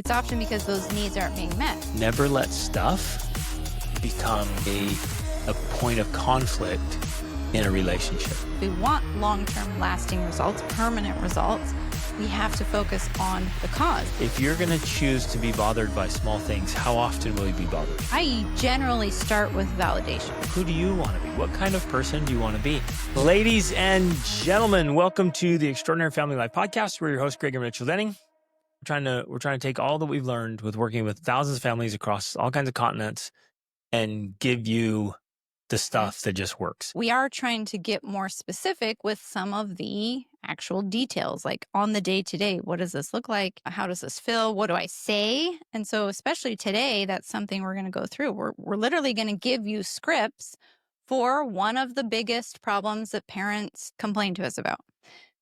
It's often because those needs aren't being met. Never let stuff become a point of conflict in a relationship. If we want long-term lasting results, permanent results, we have to focus on the cause. If you're going to choose to be bothered by small things, how often will you be bothered? I generally start with validation. Who do you want to be? What kind of person do you want to be? Ladies and gentlemen, welcome to the Extraordinary Family Life Podcast. We're your host, Greg and Rachel Denning. We're trying to take all that we've learned with working with thousands of families across all kinds of continents and give you the stuff that just works. We are trying to get more specific with some of the actual details, like on the day-to-day. What does this look like? How does this feel? What do I say? And so especially today, that's something we're going to go through. We're literally going to give you scripts for one of the biggest problems that parents complain to us about.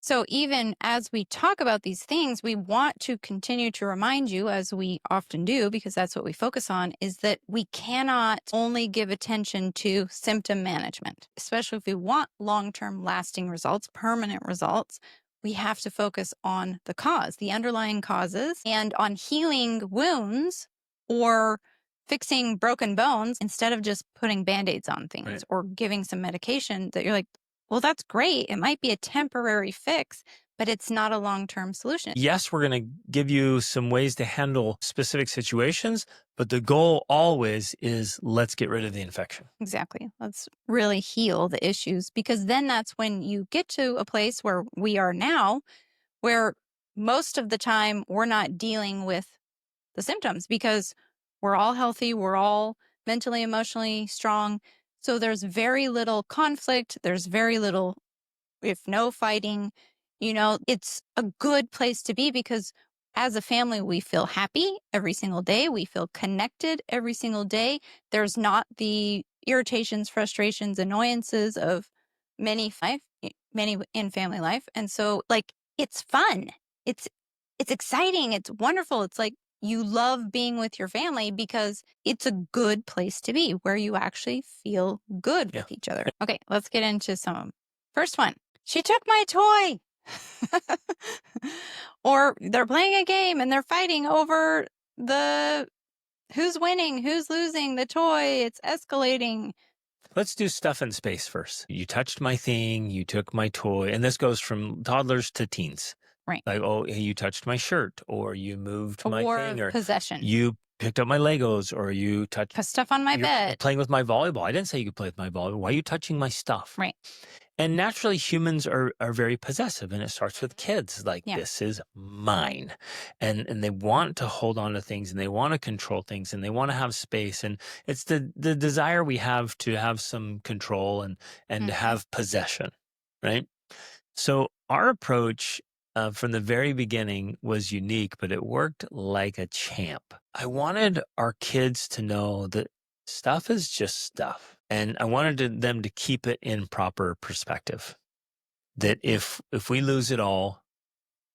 So even as we talk about these things, we want to continue to remind you, as we often do, because that's what we focus on, is that we cannot only give attention to symptom management, especially if we want long-term lasting results, permanent results. We have to focus on the cause, the underlying causes, and on healing wounds or fixing broken bones instead of just putting Band-Aids on things, right, or giving some medication that you're like, well, that's great. It might be a temporary fix, but it's not a long-term solution. Yes, we're going to give you some ways to handle specific situations, but the goal always is let's get rid of the infection. Exactly. Let's really heal the issues, because then that's when you get to a place where we are now, where most of the time we're not dealing with the symptoms because we're all healthy. We're all mentally, emotionally strong. So there's very little conflict. There's very little, if no fighting. It's a good place to be because as a family, we feel happy every single day. We feel connected every single day. There's not the irritations, frustrations, annoyances of many in family life. And so it's fun. It's exciting. It's wonderful. It's like, you love being with your family because it's a good place to be where you actually feel good with each other. Okay, let's get into some of them. First one, she took my toy. Or they're playing a game and they're fighting over who's winning, who's losing the toy. It's escalating. Let's do stuff in space first. You touched my thing, you took my toy, and this goes from toddlers to teens. Right. Like, oh, you touched my shirt, or you moved my thing, or possession. You picked up my Legos, or you touched stuff on my bed. Playing with my volleyball. I didn't say you could play with my volleyball. Why are you touching my stuff? Right. And naturally, humans are very possessive, and it starts with kids. Like, this is mine. And they want to hold on to things, and they want to control things, and they want to have space. And it's the desire we have to have some control and to have possession, right? So our approach from the very beginning was unique, but it worked like a champ. I wanted our kids to know that stuff is just stuff. And I wanted them to keep it in proper perspective. That if we lose it all,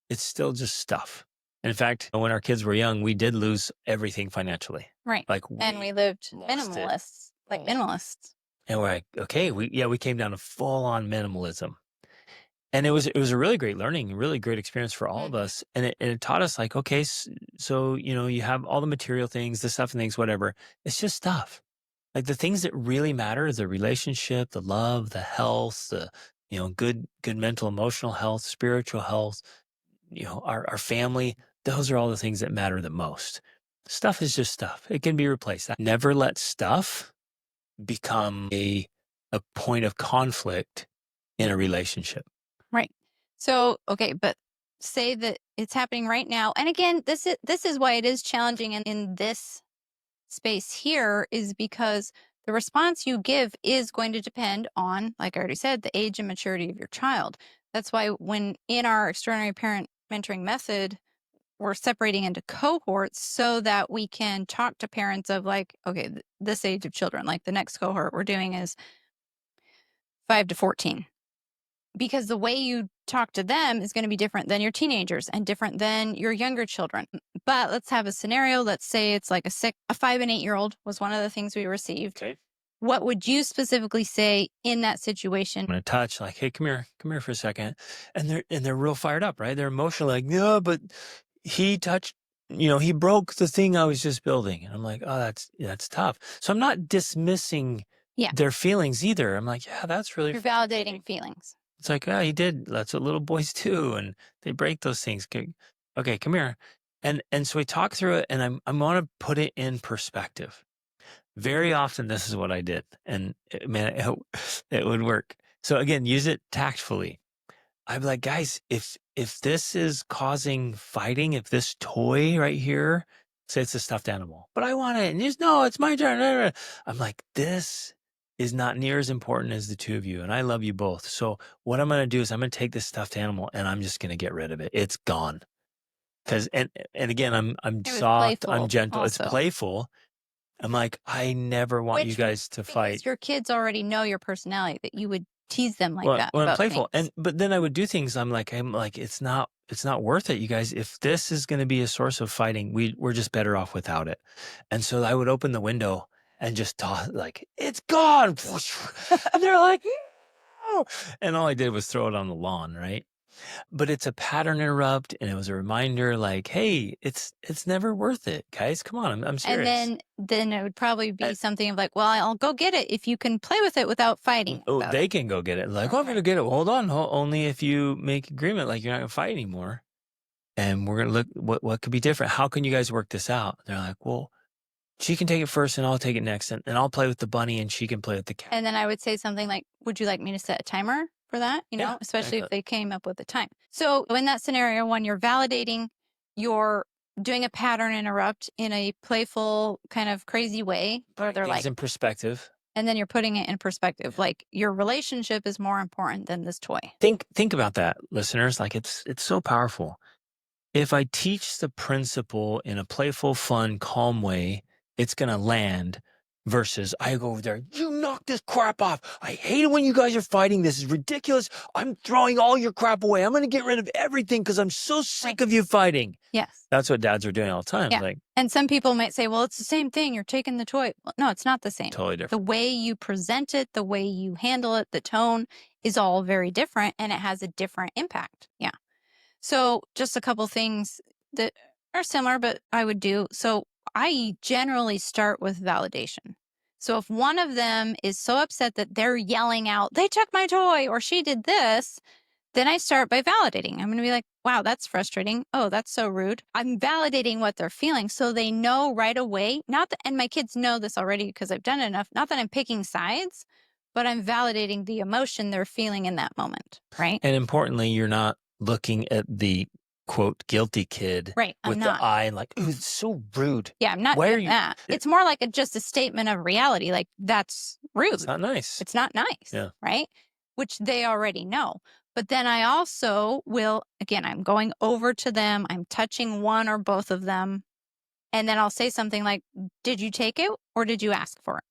it's still just stuff. And in fact, when our kids were young, we did lose everything financially. Right. And we lived minimalists. And we're like, okay, we came down to full on minimalism. And it was a really great learning, really great experience for all of us. And it taught us like, okay, so, you have all the material things, the stuff and things, whatever. It's just stuff. Like the things that really matter is the relationship, the love, the health, the, good mental, emotional health, spiritual health, our family. Those are all the things that matter the most. Stuff is just stuff. It can be replaced. Never let stuff become a point of conflict in a relationship. Right. So, okay, but say that it's happening right now. And again, this is why it is challenging in this space here, is because the response you give is going to depend on, like I already said, the age and maturity of your child. That's why when in our Extraordinary Parent Mentoring Method, we're separating into cohorts so that we can talk to parents of like, okay, this age of children, like the next cohort we're doing is 5 to 14. Because the way you talk to them is going to be different than your teenagers and different than your younger children. But let's have a scenario. Let's say it's like a 5 and 8-year-old was one of the things we received. Okay. What would you specifically say in that situation? I'm going to touch like, hey, come here for a second. And they're real fired up, right? They're emotional, like, no, but he touched he broke the thing I was just building. And I'm like, oh, that's tough. So I'm not dismissing their feelings either. I'm like, yeah, that's really You're validating feelings. It's like, he did. That's what little boys do, and they break those things. Okay, come here. And so we talk through it, and I want to put it in perspective. Very often, this is what I did, and man, it would work. So again, use it tactfully. I'd be like, guys, if this is causing fighting, if this toy right here, say it's a stuffed animal, but I want it, and just no, it's my turn. I'm like, this is not near as important as the two of you, and I love you both. So what I'm gonna do is I'm gonna take this stuffed animal and I'm just gonna get rid of it. It's gone. Because and again, I'm soft, I'm gentle. Also. It's playful. I'm like, I never want you guys to fight. Your kids already know your personality, that you would tease them like that. Well, I'm playful, but then I would do things. I'm like, it's not worth it, you guys. If this is going to be a source of fighting, we're just better off without it. And so I would open the window and just toss, like, it's gone, and they're like, no! And all I did was throw it on the lawn, right? But it's a pattern interrupt, and it was a reminder, like, hey, it's never worth it, guys. Come on, I'm serious. And then it would probably be something of like, well, I'll go get it if you can play with it without fighting. Oh, they can go get it. Like, I'm going to get it. Well, hold on, only if you make agreement, like you're not going to fight anymore. And we're going to look what could be different. How can you guys work this out? They're like, well, she can take it first, and I'll take it next, and I'll play with the bunny, and she can play with the cat. And then I would say something like, would you like me to set a timer for that? Especially if they came up with a time. So in that scenario, when you're validating, you're doing a pattern interrupt in a playful kind of crazy way, where they're like in perspective. And then you're putting it in perspective. Like, your relationship is more important than this toy. Think about that, listeners. Like, it's so powerful. If I teach the principle in a playful, fun, calm way, it's going to land. Versus I go over there, you knock this crap off. I hate it when you guys are fighting. This is ridiculous. I'm throwing all your crap away. I'm going to get rid of everything because I'm so sick of you fighting. Yes. That's what dads are doing all the time. Yeah. Like, and some people might say, well, it's the same thing. You're taking the toy. Well, no, it's not the same. Totally different. The way you present it, the way you handle it, the tone is all very different, and it has a different impact. Yeah. So just a couple things that are similar, but I would do. So I generally start with validation. So if one of them is so upset that they're yelling out, they took my toy, or she did this, then I start by validating. I'm going to be like, wow, that's frustrating. Oh, that's so rude. I'm validating what they're feeling so they know right away. And my kids know this already because I've done it enough. Not that I'm picking sides, but I'm validating the emotion they're feeling in that moment, right? And importantly, you're not looking at the quote guilty kid with the eye and like, ooh, it's so rude. Yeah, I'm not doing that. It's more like just a statement of reality. Like, that's rude. It's not nice. It's not nice. Yeah. Right? Which they already know. But then I also will, again, I'm going over to them. I'm touching one or both of them. And then I'll say something like, did you take it or did you ask for it?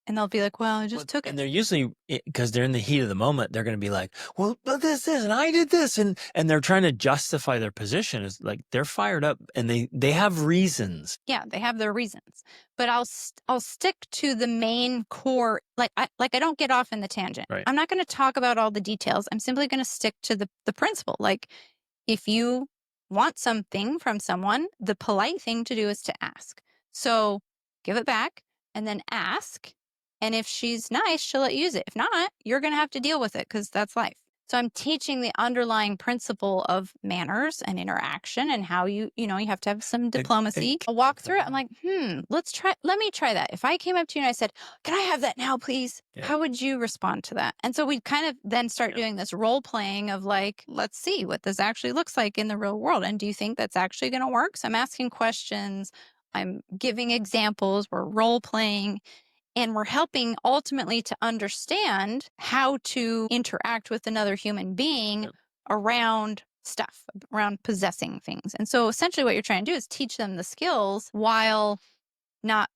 And they'll be like, well, I just took it. And they're usually, because they're in the heat of the moment, they're going to be like, well, but this, and I did this. And they're trying to justify their position. It's like they're fired up and they have reasons. Yeah, they have their reasons. But I'll stick to the main core. Like I don't get off in the tangent. Right. I'm not going to talk about all the details. I'm simply going to stick to the principle. Like, if you want something from someone, the polite thing to do is to ask. So give it back and then ask. And if she's nice, she'll let you use it. If not, you're going to have to deal with it because that's life. So I'm teaching the underlying principle of manners and interaction and how you have to have some diplomacy. I'll walk through it. I'm like, let me try that. If I came up to you and I said, can I have that now, please? Yeah. How would you respond to that? And so we kind of then start doing this role playing of like, let's see what this actually looks like in the real world. And do you think that's actually going to work? So I'm asking questions. I'm giving examples. We're role playing. And we're helping ultimately to understand how to interact with another human being around stuff, around possessing things. And so essentially what you're trying to do is teach them the skills while not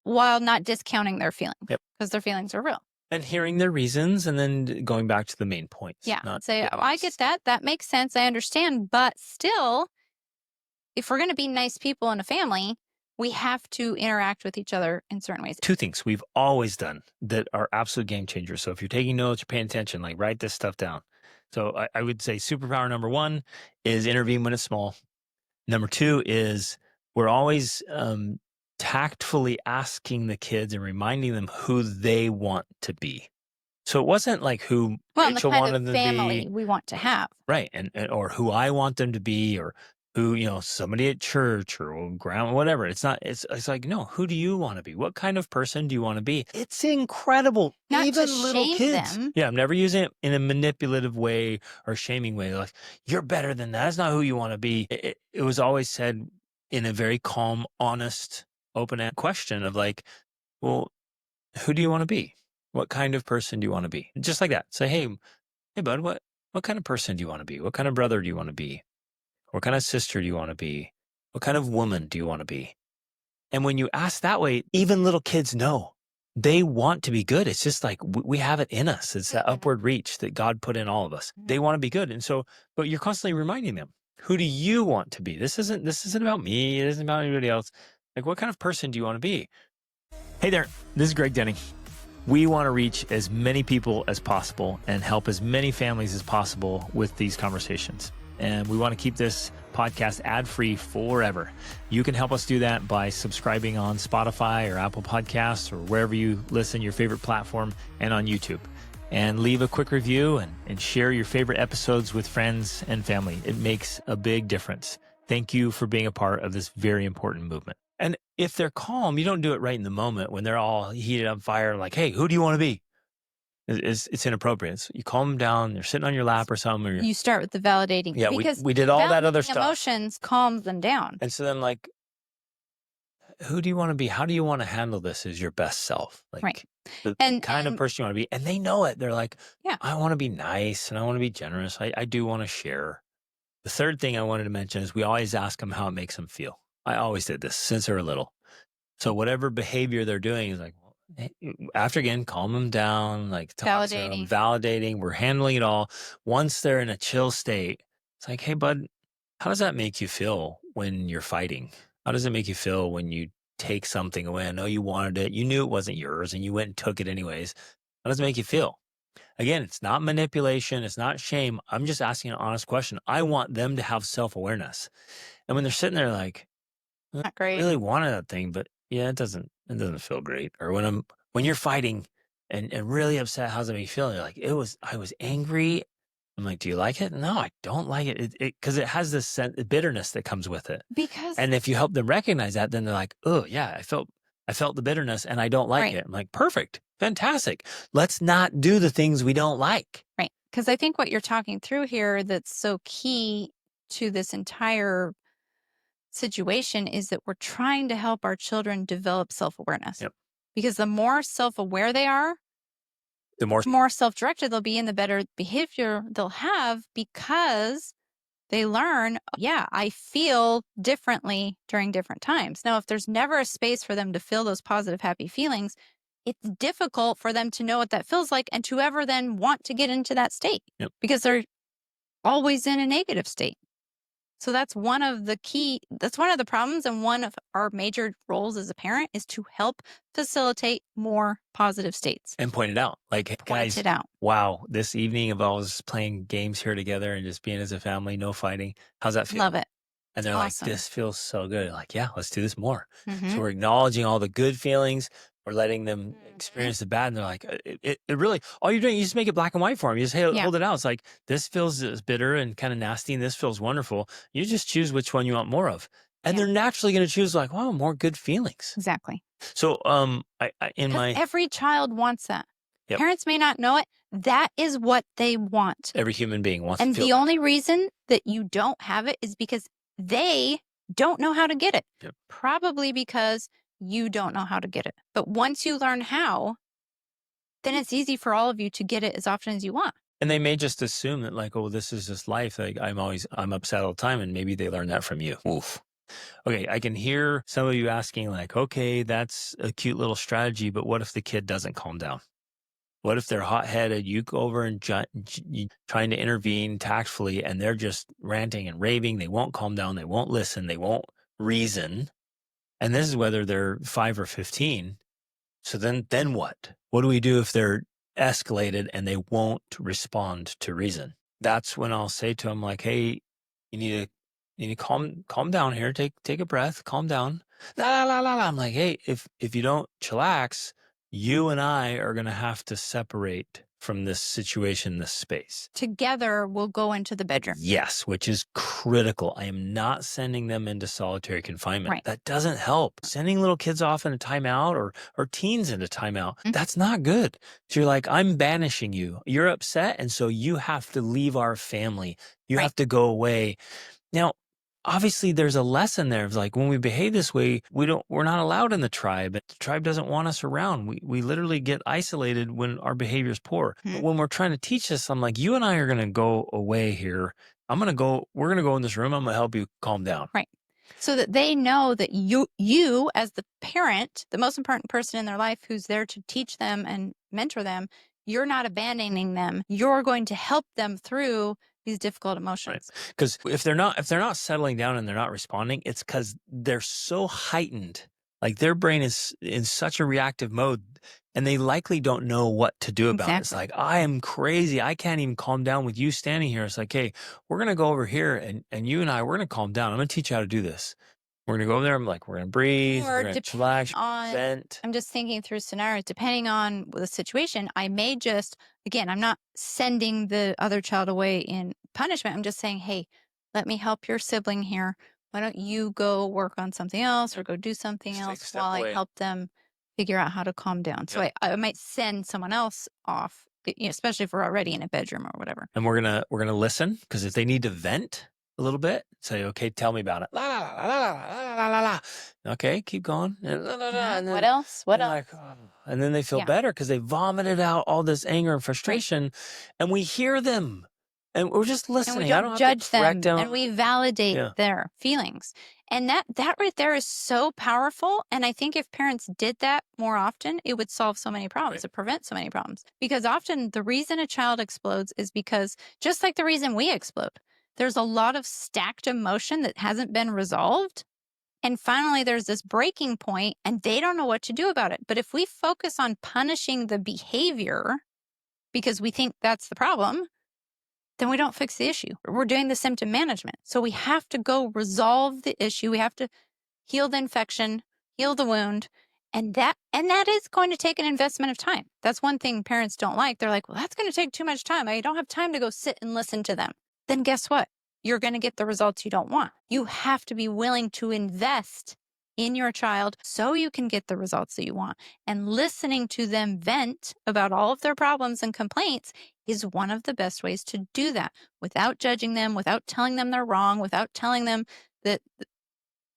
discounting their feelings, because their feelings are real. And hearing their reasons and then going back to the main points. Yeah. Say, I get that. That makes sense. I understand. But still, if we're going to be nice people in a family, we have to interact with each other in certain ways. Two things we've always done that are absolute game changers. So if you're taking notes, you're paying attention, like write this stuff down. So I would say superpower number one is intervene when it's small. Number two is we're always tactfully asking the kids and reminding them who they want to be. So it wasn't like who Well, and the Rachel kind of wanted them to family be, we want to have. right? And or who I want them to be, or who, somebody at church or ground, whatever. It's not. It's like, no. Who do you want to be? What kind of person do you want to be? It's incredible. Not Even to little shame kids. them. Yeah, I'm never using it in a manipulative way or shaming way. Like, you're better than that. That's not who you want to be. It was always said in a very calm, honest, open question of like, well, who do you want to be? What kind of person do you want to be? Just like that. Say, hey, bud, what kind of person do you want to be? What kind of brother do you want to be? What kind of sister do you want to be? What kind of woman do you want to be? And when you ask that way, even little kids know they want to be good. It's just like we have it in us. It's that upward reach that God put in all of us. They want to be good. And so, but you're constantly reminding them, who do you want to be? This isn't about me. It isn't about anybody else. Like, what kind of person do you want to be? Hey there, this is Greg Denning. We want to reach as many people as possible and help as many families as possible with these conversations. And we want to keep this podcast ad-free forever. You can help us do that by subscribing on Spotify or Apple Podcasts or wherever you listen, your favorite platform, and on YouTube. And leave a quick review and share your favorite episodes with friends and family. It makes a big difference. Thank you for being a part of this very important movement. And if they're calm, you don't do it right in the moment when they're all heated on fire, like, hey, who do you want to be? It's inappropriate. So you calm them down. They're sitting on your lap or something. Or You start with the validating. yeah, because we did all that other validating stuff. Emotions calms them down. And so then, like, who do you want to be? How do you want to handle this as your best self? Like, Right. the And kind of person you want to be. And they know it. They're like, yeah, I want to be nice and I want to be generous. I do want to share. The third thing I wanted to mention is we always ask them how it makes them feel. I always did this since they were little. So whatever behavior they're doing is like, after again, calm them down, like talk to them, validating. We're handling it all. Once they're in a chill state, it's like, hey, bud, how does that make you feel when you're fighting? How does it make you feel when you take something away? I know you wanted it. You knew it wasn't yours and you went and took it anyways. How does it make you feel? Again, it's not manipulation. It's not shame. I'm just asking an honest question. I want them to have self-awareness. And when they're sitting there like, not I great. really wanted that thing, but yeah, it doesn't feel great. Or when you're fighting and really upset, how's it make you feel? You're like, I was angry. I'm like, do you like it? No, I don't like it. Because it has this bitterness that comes with it. And if you help them recognize that, then they're like, oh yeah, I felt the bitterness and I don't like it. I'm like, perfect, fantastic. Let's not do the things we don't like. Right. Because I think what you're talking through here that's so key to this entire situation is that we're trying to help our children develop self-awareness. Yep. Because the more self-aware they are, the more self-directed they'll be and the better behavior they'll have because they learn, yeah, I feel differently during different times. Now, if there's never a space for them to feel those positive, happy feelings, it's difficult for them to know what that feels like and to ever then want to get into that state because they're always in a negative state. So that's one of the problems. And one of our major roles as a parent is to help facilitate more positive states. And point it out. Like, guys, wow, this evening of all us playing games here together and just being as a family, no fighting. How's that feel? Love it. And they're awesome. Like, this feels so good. Like, yeah, let's do this more. Mm-hmm. So we're acknowledging all the good feelings. We're letting them experience the bad. And they're like, it really, all you're doing, you just make it black and white for them. You just hold it out. It's like, this feels bitter and kind of nasty, and this feels wonderful. You just choose which one you want more of. And they're naturally going to choose like, wow, more good feelings. Exactly. So every child wants that. Yep. Parents may not know it. That is what they want. Every human being wants and to feel the only reason that you don't have it is because they don't know how to get it. Yep. Probably because you don't know how to get it. But once you learn how, then it's easy for all of you to get it as often as you want. And they may just assume that like, oh, this is just life. Like I'm upset all the time. And maybe they learn that from you. Oof. Okay. I can hear some of you asking like, okay, that's a cute little strategy, but what if the kid doesn't calm down? What if they're hot-headed? You go over and trying to intervene tactfully, and they're just ranting and raving. They won't calm down. They won't listen. They won't reason. And this is whether they're 5 or 15. So then what? What do we do if they're escalated and they won't respond to reason? That's when I'll say to them like, hey, you need you need to calm down here. Take a breath, calm down. La, la, la, la, la. I'm like, hey, if you don't chillax, you and I are going to have to separate from this situation, this space. Together, we'll go into the bedroom. Yes, which is critical. I am not sending them into solitary confinement. Right. That doesn't help. Sending little kids off in a timeout or teens into timeout, that's not good. So you're like, I'm banishing you. You're upset, and so you have to leave our family. You have to go away. Now, obviously there's a lesson there of like, when we behave this way, we're not allowed in the tribe. The tribe doesn't want us around. We literally get isolated when our behavior is poor. But when we're trying to teach this, I'm like, you and I are going to go away here. We're going to go in this room. I'm going to help you calm down. Right. So that they know that you as the parent, the most important person in their life who's there to teach them and mentor them, you're not abandoning them. You're going to help them through these difficult emotions. Because if they're not settling down and they're not responding, it's because they're so heightened. Like their brain is in such a reactive mode, and they likely don't know what to do about it. It's like, I am crazy. I can't even calm down with you standing here. It's like, hey, we're going to go over here, and you and I, we're going to calm down. I'm going to teach you how to do this. We're going to go over there. I'm like, we're going to breathe. We're going to relax, vent. I'm just thinking through scenarios. Depending on the situation, I may just, again, I'm not sending the other child away in punishment. I'm just saying, hey, let me help your sibling here. Why don't you go work on something else or go do something else while I help them figure out how to calm down? So I might send someone else off, especially if we're already in a bedroom or whatever. And we're gonna listen, because if they need to vent a little bit, say, okay, tell me about it. La, la, la, la, la, la, la, la. Okay, keep going. And, la, la, la, and then, what else? What else? Like, oh. And then they feel better because they vomited out all this anger and frustration, and we hear them. And we're just listening. And we don't judge them, and we validate their feelings. And that right there is so powerful. And I think if parents did that more often, it would solve so many problems, it prevent so many problems. Because often the reason a child explodes is because, just like the reason we explode, there's a lot of stacked emotion that hasn't been resolved. And finally, there's this breaking point, and they don't know what to do about it. But if we focus on punishing the behavior because we think that's the problem, then we don't fix the issue. We're doing the symptom management. So we have to go resolve the issue. We have to heal the infection, heal the wound. And that is going to take an investment of time. That's one thing parents don't like. They're like, well, that's going to take too much time. I don't have time to go sit and listen to them. Then guess what? You're going to get the results you don't want. You have to be willing to invest in your child so you can get the results that you want. And listening to them vent about all of their problems and complaints is one of the best ways to do that, without judging them, without telling them they're wrong, without telling them that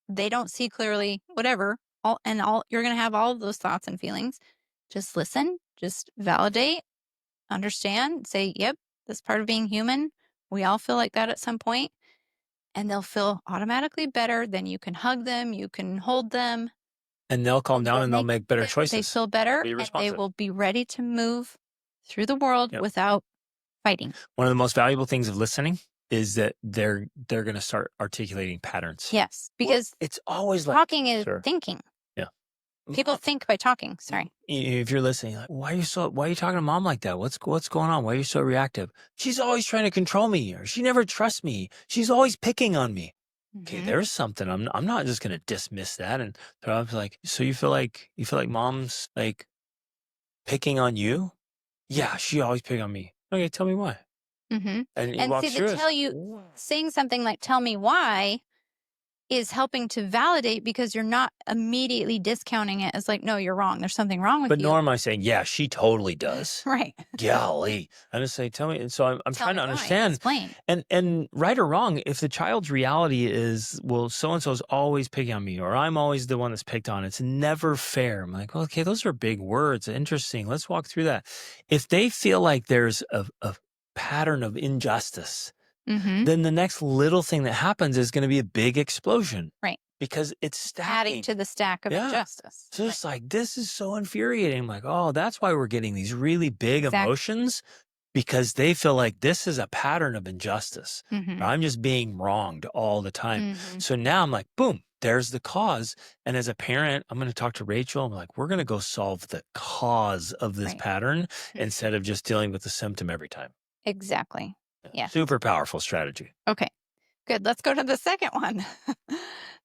they don't see clearly, whatever. You're going to have all of those thoughts and feelings. Just listen, just validate, understand, say, yep, that's part of being human. We all feel like that at some point. And they'll feel automatically better. Then you can hug them, you can hold them. And they'll calm down, and they'll make better choices. They feel better, and they will be ready to move through the world without fighting. One of the most valuable things of listening is that they're going to start articulating patterns. Yes, because it's always like talking is thinking. Yeah. People think by talking. Sorry. If you're listening, like, why are you talking to mom like that? What's going on? Why are you so reactive? She's always trying to control me, or she never trusts me. She's always picking on me. Okay, there's something. I'm not just going to dismiss that. And I was like, so you feel like mom's like picking on you? Yeah, she always pick on me. Okay, tell me why. And see, to tell you, saying something like "tell me why" is helping to validate, because you're not immediately discounting it as like, no, you're wrong. There's something wrong with you. But nor am I saying, yeah, she totally does. Right. Golly. I just say, tell me. And so I'm trying to understand. Explain. And right or wrong, if the child's reality is, well, so-and-so's always picking on me, or I'm always the one that's picked on, it's never fair. I'm like, well, okay, those are big words. Interesting. Let's walk through that. If they feel like there's a pattern of injustice, then the next little thing that happens is going to be a big explosion. Right. Because it's stacking. Adding to the stack of injustice. So it's like, this is so infuriating. I'm like, oh, that's why we're getting these really big emotions, because they feel like this is a pattern of injustice. I'm just being wronged all the time. So now I'm like, boom, there's the cause. And as a parent, I'm going to talk to Rachel. I'm like, we're going to go solve the cause of this pattern instead of just dealing with the symptom every time. Exactly. Yeah. Super powerful strategy. Okay. Good. Let's go to the second one.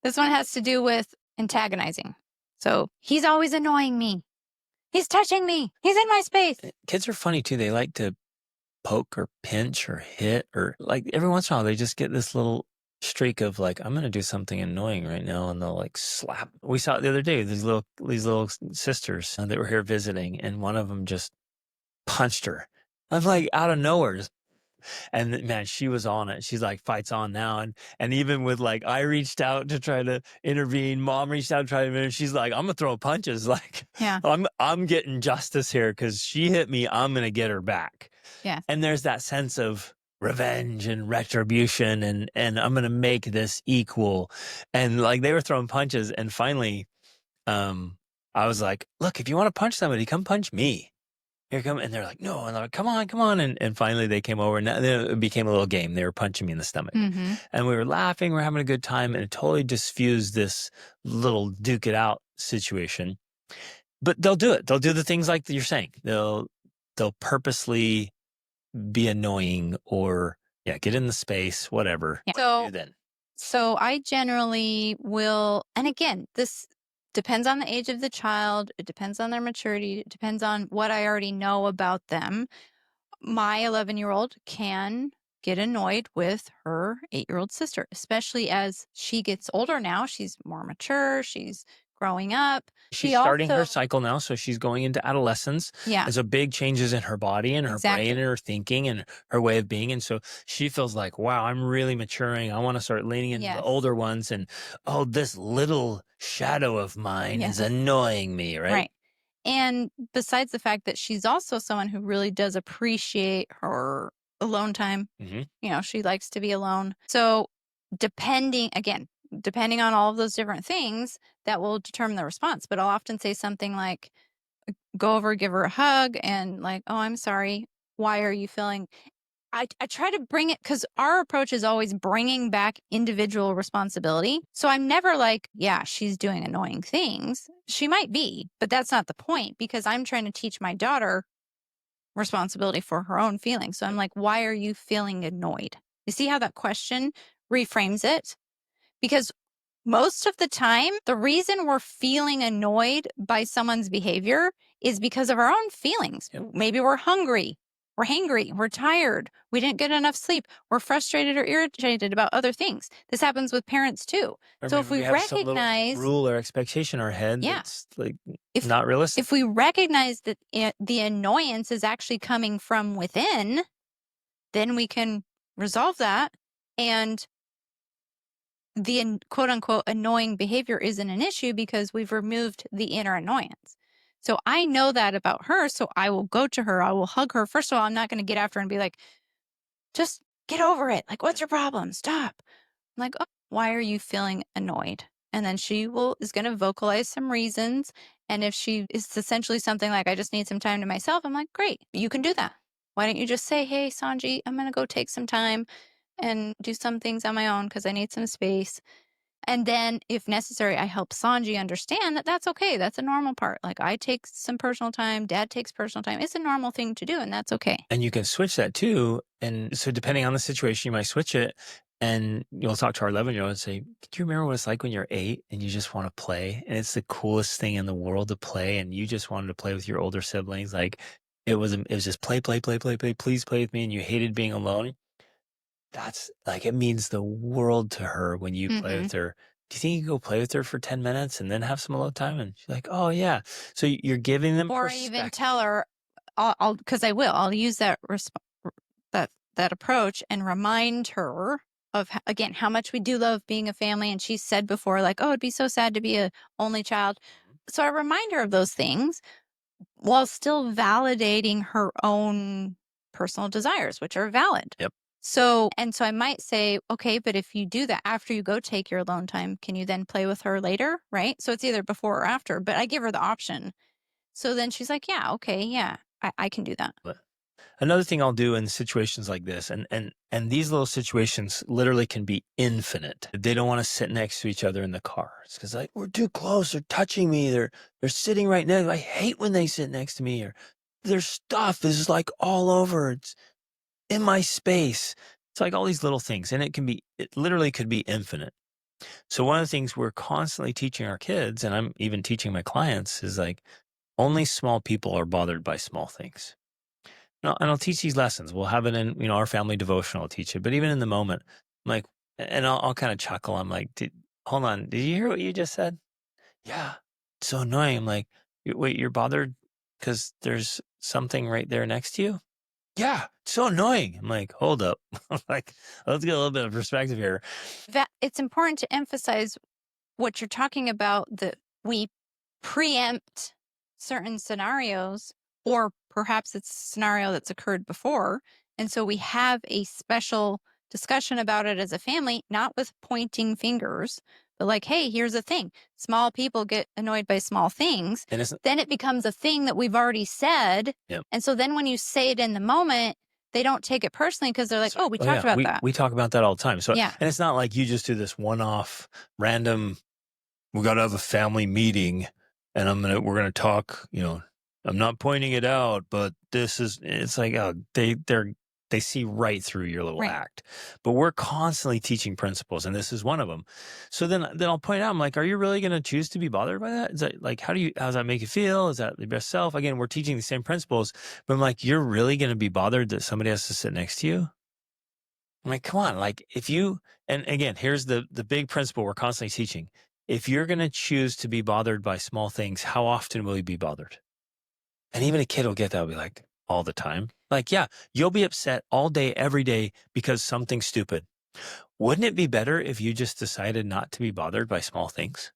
This one has to do with antagonizing. So he's always annoying me. He's touching me. He's in my space. Kids are funny too. They like to poke or pinch or hit, or like every once in a while they just get this little streak of like, I'm gonna do something annoying right now, and they'll like slap. We saw it the other day, these little sisters that were here visiting, and one of them just punched her. I'm like, out of nowhere. And man, she was on it. She's like, fights on now. And even with like, I reached out to try to intervene. Mom reached out to try to intervene. She's like, I'm gonna throw punches. Like, Yeah. I'm getting justice here because she hit me. I'm gonna get her back. Yeah. And there's that sense of revenge and retribution, and I'm gonna make this equal. And like they were throwing punches, and finally, I was like, look, if you want to punch somebody, come punch me. Here come, and they're like, no, and they're like, come on, and finally they came over, and then it became a little game. They were punching me in the stomach, and we were laughing, we're having a good time, and it totally diffused this little duke it out situation. But they'll do it. They'll do the things like you're saying. They'll purposely be annoying, or get in the space, whatever. Yeah. So I generally will, and again, this depends on the age of the child. It depends on their maturity. It depends on what I already know about them. My 11-year-old can get annoyed with her 8-year-old sister, especially as she gets older now. She's more mature. She's growing up. She's starting her cycle now, so she's going into adolescence. Yeah. There's a big changes in her body and her brain and her thinking and her way of being. And so she feels like, wow, I'm really maturing. I want to start leaning into the older ones. And, oh, this little shadow of mine is annoying me, right? Right. And besides the fact that she's also someone who really does appreciate her alone time, she likes to be alone. So depending on all of those different things, that will determine the response. But I'll often say something like, go over, give her a hug, and like, oh, I'm sorry. Why are you feeling? I try to bring it, because our approach is always bringing back individual responsibility. So I'm never like, yeah, she's doing annoying things. She might be, but that's not the point, because I'm trying to teach my daughter responsibility for her own feelings. So I'm like, why are you feeling annoyed? You see how that question reframes it? Because most of the time, the reason we're feeling annoyed by someone's behavior is because of our own feelings. Yep. Maybe we're hungry, we're hangry, we're tired, we didn't get enough sleep, we're frustrated or irritated about other things. This happens with parents too. Or so if we have recognize some rule or expectation in our head that's like not realistic. If we recognize that the annoyance is actually coming from within, then we can resolve that, and the quote unquote annoying behavior isn't an issue because we've removed the inner annoyance. So I know that about her. So I will go to her. I will hug her. First of all, I'm not going to get after her and be like, just get over it. Like, what's your problem? Stop. I'm like, oh, why are you feeling annoyed? And then she is going to vocalize some reasons. And if she is essentially something like, I just need some time to myself, I'm like, great, you can do that. Why don't you just say, hey, Sanji, I'm going to go take some time and do some things on my own because I need some space. And then if necessary, I help Sanji understand that that's okay. That's a normal part. Like, I take some personal time. Dad takes personal time. It's a normal thing to do, and that's okay. And you can switch that too. And so depending on the situation, you might switch it. And you'll talk to our 11-year-old and say, do you remember what it's like when you're 8 and you just want to play? And it's the coolest thing in the world to play. And you just wanted to play with your older siblings. Like it was just play. Please play with me. And you hated being alone. That's like, it means the world to her when you play with her. Do you think you can go play with her for 10 minutes and then have some alone time? And she's like, oh yeah. So you're giving them or even tell her, I'll use that approach and remind her of, again, how much we do love being a family. And she said before, like, oh, it'd be so sad to be a only child. So I remind her of those things while still validating her own personal desires, which are valid. Yep. So I might say, okay, but if you do that after you go take your alone time, can you then play with her later? Right. So it's either before or after, but I give her the option. So then she's like, yeah, okay. Yeah, I can do that. But another thing I'll do in situations like this, and these little situations literally can be infinite. They don't want to sit next to each other in the car. It's because like, we're too close. They're touching me. They're sitting right next. I hate when they sit next to me, or their stuff is like all over. It's in my space. It's like all these little things, and it literally could be infinite. So one of the things we're constantly teaching our kids, and I'm even teaching my clients, is like only small people are bothered by small things. And I'll teach these lessons. We'll have it in, our family devotion. I'll teach it. But even in the moment, I'm like, and I'll kind of chuckle. I'm like, hold on. Did you hear what you just said? Yeah. It's so annoying. I'm like, wait, you're bothered because there's something right there next to you? Yeah. It's so annoying. I'm like, hold up. I'm like, let's get a little bit of perspective here. That it's important to emphasize what you're talking about, that we preempt certain scenarios, or perhaps it's a scenario that's occurred before. And so we have a special discussion about it as a family, not with pointing fingers, but like, hey, here's the thing. Small people get annoyed by small things. And Then it becomes a thing that we've already said. Yep. And so then when you say it in the moment, they don't take it personally because they're like, oh, we talked yeah, about that. we talk about that all the time. So, Yeah. and it's not like you just do this one-off random, we got to have a family meeting and we're going to talk, I'm not pointing it out, but it's like, they see right through your little Right. act. But we're constantly teaching principles, and this is one of them. So then I'll point out, I'm like, are you really going to choose to be bothered by that? Is that like, how does that make you feel? Is that the best self? Again, we're teaching the same principles, but I'm like, you're really going to be bothered that somebody has to sit next to you? I'm like, come on, like and again, here's the big principle we're constantly teaching. If you're going to choose to be bothered by small things, how often will you be bothered? And even a kid will get that, will be like, all the time. Like, yeah, you'll be upset all day, every day because something's stupid. Wouldn't it be better if you just decided not to be bothered by small things?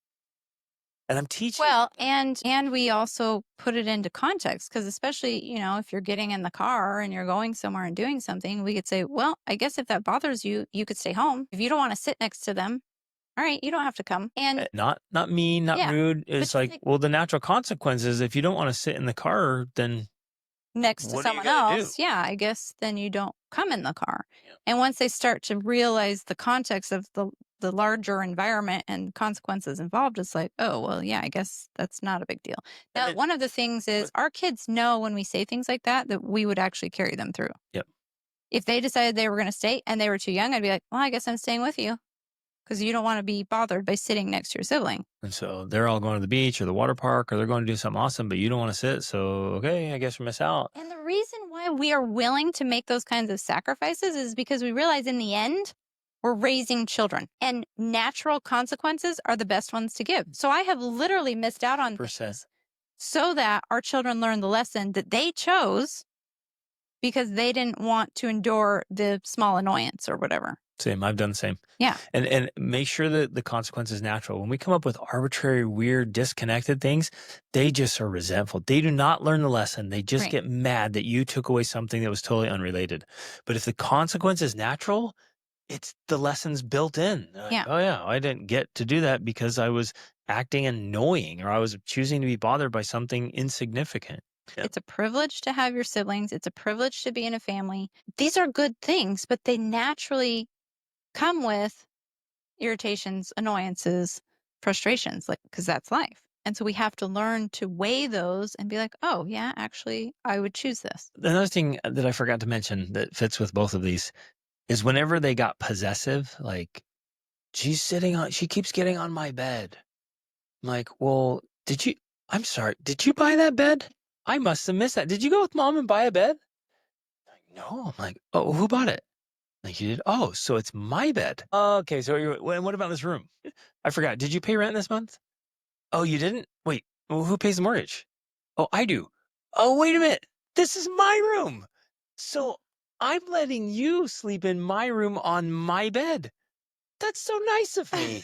And I'm teaching. Well, and we also put it into context, because especially, if you're getting in the car and you're going somewhere and doing something, we could say, well, I guess if that bothers you, you could stay home. If you don't want to sit next to them, all right, you don't have to come. And not mean, not yeah, rude. It's like, well, the natural consequences, if you don't want to sit in the car, then next to what are you someone gonna else, do? yeah, I guess then you don't come in the car. Yeah. And once they start to realize the context of the larger environment and consequences involved, it's like, oh, well, yeah, I guess that's not a big deal. Now, one of the things is our kids know when we say things like that we would actually carry them through. Yep. If they decided they were going to stay and they were too young, I'd be like, well, I guess I'm staying with you, because you don't want to be bothered by sitting next to your sibling. And so they're all going to the beach or the water park, or they're going to do something awesome, but you don't want to sit. So, okay, I guess we miss out. And the reason why we are willing to make those kinds of sacrifices is because we realize in the end, we're raising children, and natural consequences are the best ones to give. So I have literally missed out on things so that our children learn the lesson that they chose because they didn't want to endure the small annoyance or whatever. Same. I've done the same. Yeah. And make sure that the consequence is natural. When we come up with arbitrary, weird, disconnected things, they just are resentful. They do not learn the lesson. They just get mad that you took away something that was totally unrelated. But if the consequence is natural, it's the lessons built in. Like, oh yeah, I didn't get to do that because I was acting annoying, or I was choosing to be bothered by something insignificant. Yeah. It's a privilege to have your siblings. It's a privilege to be in a family. These are good things, but they naturally come with irritations, annoyances, frustrations, like, because that's life. And so we have to learn to weigh those and be like, oh, yeah, actually, I would choose this. Another thing that I forgot to mention that fits with both of these is whenever they got possessive, like, she keeps getting on my bed. I'm like, well, I'm sorry, did you buy that bed? I must have missed that. Did you go with mom and buy a bed? Like, no. I'm like, oh, who bought it? Like, you did? Oh, so it's my bed. Okay, so what about this room? I forgot. Did you pay rent this month? Oh, you didn't? Wait, well, who pays the mortgage? Oh, I do. Oh, wait a minute. This is my room. So I'm letting you sleep in my room on my bed. That's so nice of me.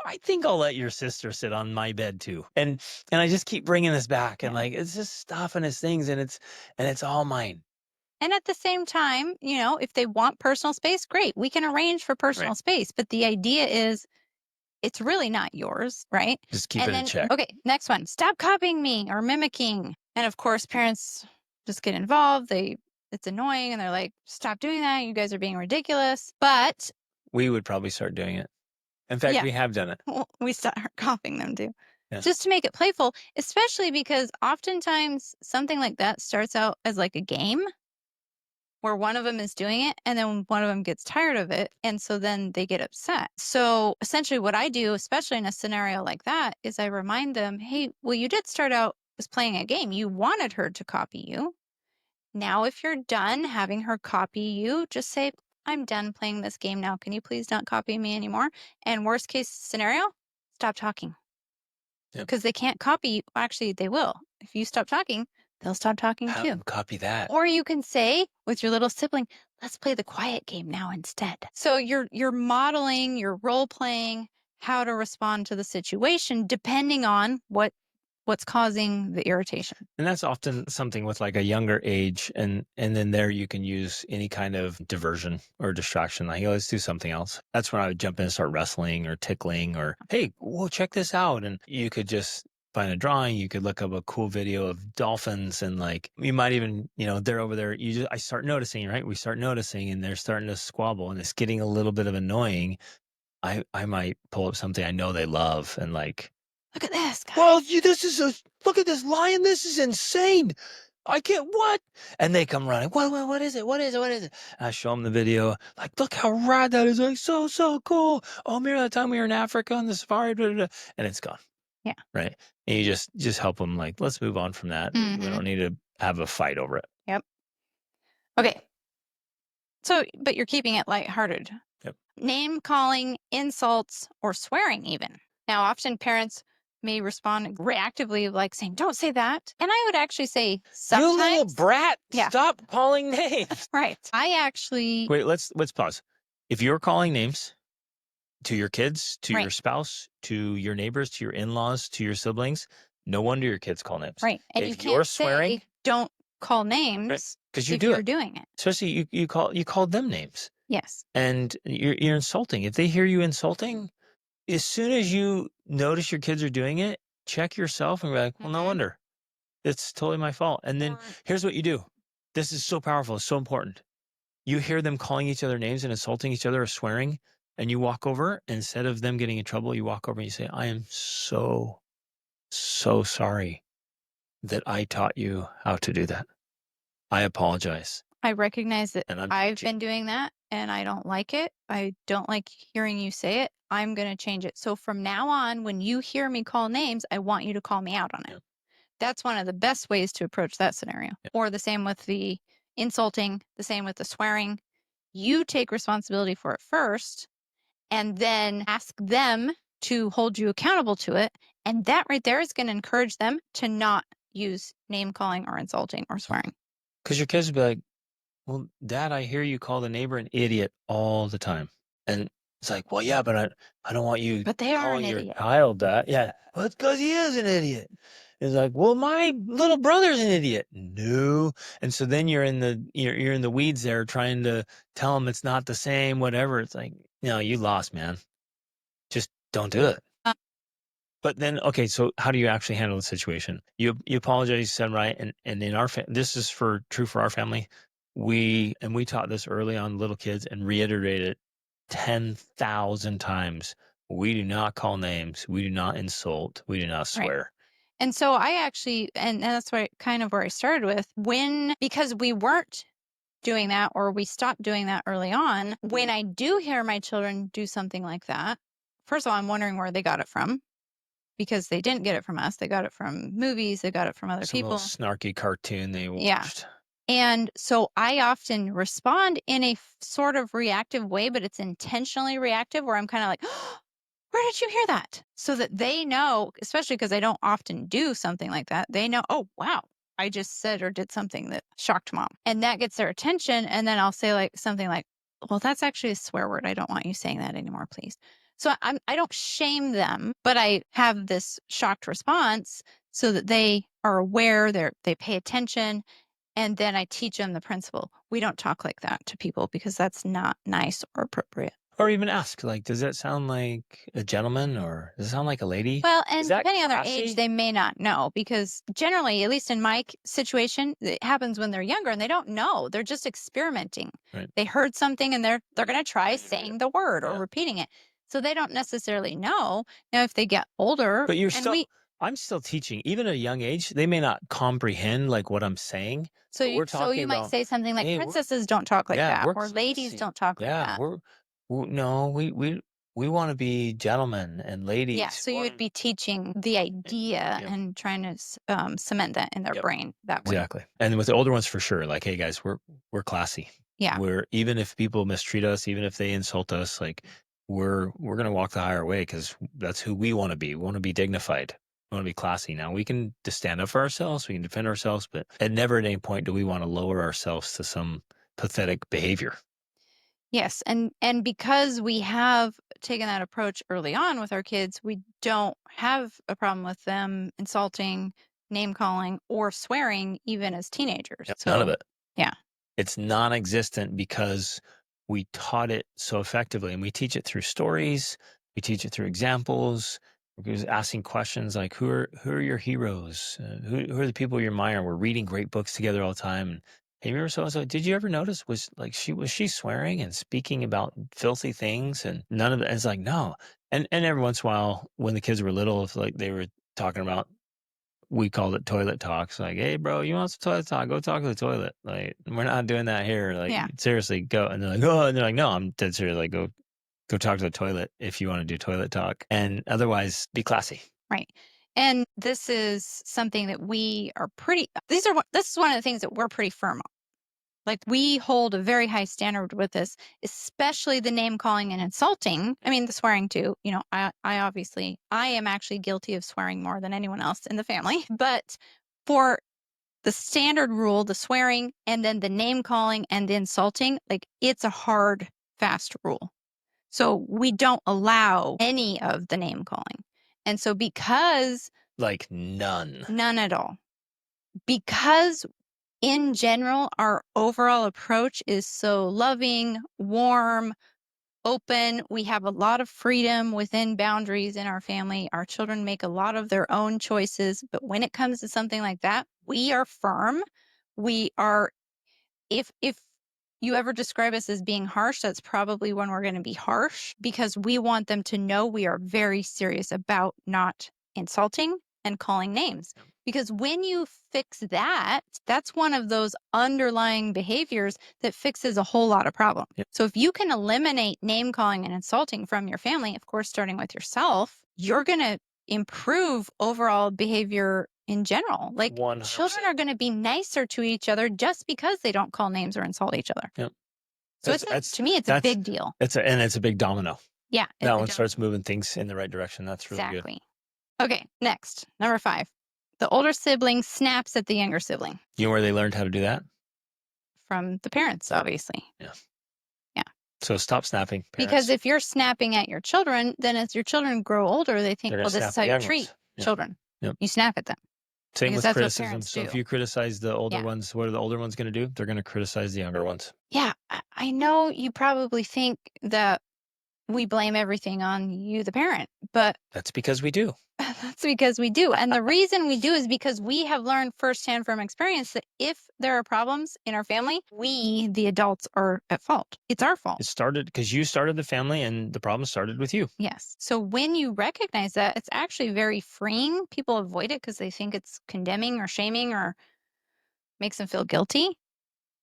I think I'll let your sister sit on my bed too. And I just keep bringing this back, and like, it's just stuff and it's things, and it's all mine. And at the same time, if they want personal space, great. We can arrange for personal space. But the idea is it's really not yours, right? Just keep it in check. Okay, next one. Stop copying me or mimicking. And of course, parents just get involved. It's annoying, and they're like, stop doing that. You guys are being ridiculous. But we would probably start doing it. In fact, we have done it. We start copying them too. Yeah. Just to make it playful, especially because oftentimes something like that starts out as like a game. where one of them is doing it and then one of them gets tired of it. And so then they get upset. So essentially, what I do, especially in a scenario like that, is I remind them, hey, well, you did start out as playing a game. You wanted her to copy you. Now, if you're done having her copy you, just say, I'm done playing this game now. Can you please not copy me anymore? And worst case scenario, stop talking. Yep. Because they can't copy you. Actually, they will. If you stop talking, they'll stop talking Have too. them copy that. Or you can say with your little sibling, let's play the quiet game now instead. So you're modeling, you're role playing how to respond to the situation depending on what's causing the irritation. And that's often something with like a younger age, and then there you can use any kind of diversion or distraction. Like, let's do something else. That's when I would jump in and start wrestling or tickling, or hey, well, check this out. And you could just find a drawing. You could look up a cool video of dolphins, and like you might even, they're over there. I start noticing, right? We start noticing, and they're starting to squabble, and it's getting a little bit of annoying. I might pull up something I know they love, and like, look at this, guys. well, look at this lion. This is insane. I can't, what? And they come running. What is it? What is it? What is it? And I show them the video. Like, look how rad that is. Like, so cool. Oh, remember that time we were in Africa on the safari? Blah, blah, blah. And it's gone. Yeah. Right. And you just help them, like, let's move on from that. We don't need to have a fight over it. Yep. Okay. So, but you're keeping it lighthearted. Yep. Name calling, insults, or swearing even. Now, often parents may respond reactively, like saying, don't say that. And I would actually say, sometimes. You little brat, Yeah. stop calling names. Right. I actually. Wait, let's pause. If you're calling names to your kids, to Right. your spouse, to your neighbors, to your in-laws, to your siblings, no wonder your kids call names. Right. And if you can't you're swearing, say, don't call names because you if do you're it. doing it. Especially you called them names. Yes. And you're insulting. If they hear you insulting, as soon as you notice your kids are doing it, check yourself and be like, well, no wonder. It's totally my fault. And then here's what you do. This is so powerful. It's so important. You hear them calling each other names and insulting each other or swearing, and you walk over, instead of them getting in trouble, you walk over and you say, I am so sorry that I taught you how to do that. I apologize. I recognize that And I've been doing that and I don't like it. I don't like hearing you say it. I'm going to change it. So from now on, when you hear me call names, I want you to call me out on it. Yeah. That's one of the best ways to approach that scenario. Yeah. Or the same with the insulting, the same with the swearing. You take responsibility for it first and then ask them to hold you accountable to it. And that right there is going to encourage them to not use name calling or insulting or swearing. Because your kids will be like, well, Dad, I hear you call the neighbor an idiot all the time. And it's like, well, yeah, but I don't want you But they are calling an your idiot. child that. Yeah. Well, it's because he is an idiot. It's like, well, my little brother's an idiot. No. And so then you're in the weeds there trying to tell him it's not the same, whatever. It's like, no, you lost, man. Just don't do it. But then, okay, so how do you actually handle the situation? You apologize, you said right, and in our this is true for our family. We taught this early on little kids and reiterated it 10,000 times. We do not call names. We do not insult. We do not swear. Right. And so I actually, and that's where I started with, because we weren't doing that or we stopped doing that early on, when I do hear my children do something like that, first of all, I'm wondering where they got it from, because they didn't get it from us. They got it from movies. They got it from other people. Some little snarky cartoon they watched. Yeah. And so I often respond in a sort of reactive way, but it's intentionally reactive, where I'm kind of like, oh, where did you hear that? So that they know, especially because I don't often do something like that, they know, oh, wow, I just said or did something that shocked mom. And that gets their attention. And then I'll say something like, well, that's actually a swear word. I don't want you saying that anymore, please. So I don't shame them, but I have this shocked response so that they are aware, they pay attention. And then I teach them the principle. We don't talk like that to people because that's not nice or appropriate. Or even ask, like, does that sound like a gentleman, or does it sound like a lady? Well, and depending on their classy? age, they may not know, because generally, at least in my situation, it happens when they're younger and they don't know. They're just experimenting. Right. They heard something and they're going to try saying the word or Yeah. repeating it. So they don't necessarily know. Now, if they get older, But you're and still I'm still teaching. Even at a young age, they may not comprehend like what I'm saying, So but we're you talking might about, say something like, hey, princesses don't talk like yeah, that, we're or ladies classy. don't talk like Yeah, that. no, we want to be gentlemen and Yeah, ladies. so you would be teaching the idea Yep. and trying to cement that in their Yep. brain that way. Exactly. And with the older ones for sure, like, hey guys, we're classy. Yeah. We're, even if people mistreat us, even if they insult us, like we're gonna walk the higher way because that's who we want to be. We want to be dignified. We want to be classy. Now we can just stand up for ourselves, we can defend ourselves, but at never at any point do we want to lower ourselves to some pathetic behavior. Yes, and because we have taken that approach early on with our kids, we don't have a problem with them insulting, name calling, or swearing even as teenagers. Yep, none of So, it. yeah. It's non-existent because we taught it so effectively, and we teach it through stories. We teach it through examples. We're just asking questions like, who are your heroes? Who are the people you admire? We're reading great books together all the time. And hey, remember so and so? Did you ever notice was she swearing and speaking about filthy things? And none of it. It's like no. And every once in a while, when the kids were little, if like they were talking about, we called it toilet talks. Like, hey, bro, you want some toilet talk? Go talk to the toilet. Like, we're not doing that here. Like, Yeah. seriously, go. And they're like, oh, and they're like, no, I'm dead serious. Like, go talk to the toilet if you want to do toilet talk. And otherwise, be classy. Right. And this is something that we are this is one of the things that we're pretty firm on. Like, we hold a very high standard with this, especially the name calling and insulting. I mean, the swearing too. You know, I am actually guilty of swearing more than anyone else in the family. But for the standard rule, the swearing and then the name calling and the insulting, like, it's a hard, fast rule. So we don't allow any of the name calling. And so because Like, none. none at all, because in general, our overall approach is so loving, warm, open. We have a lot of freedom within boundaries in our family. Our children make a lot of their own choices. But when it comes to something like that, we are firm. We are, if you ever describe us as being harsh, that's probably when we're going to be harsh, because we want them to know we are very serious about not insulting and calling names. Because when you fix that, that's one of those underlying behaviors that fixes a whole lot of problems. Yep. So if you can eliminate name calling and insulting from your family, of course, starting with yourself, you're going to improve overall behavior in general. Like, 100%. children are going to be nicer to each other just because they don't call names or insult each other. Yep. So to me, it's a big deal. It's a big domino. Yeah. That one starts moving things in the right direction. That's really exactly. Good. Okay, next, number 5. The older sibling snaps at the younger sibling. You know where they learned how to do that? From the parents, obviously. Yeah. Yeah. So stop snapping, parents. Because if you're snapping at your children, then as your children grow older, they think, well, this is how you treat children. Yep. You snap at them. Same with criticism. So do. if you criticize the older ones, what are the older ones going to do? They're going to criticize the younger ones. Yeah. I know you probably think that we blame everything on you, the parent, but that's because we do. That's because we do. And the reason we do is because we have learned firsthand from experience that if there are problems in our family, we, the adults, are at fault. It's our fault. It started because you started the family and the problem started with you. Yes. So when you recognize that, it's actually very freeing. People avoid it because they think it's condemning or shaming or makes them feel guilty.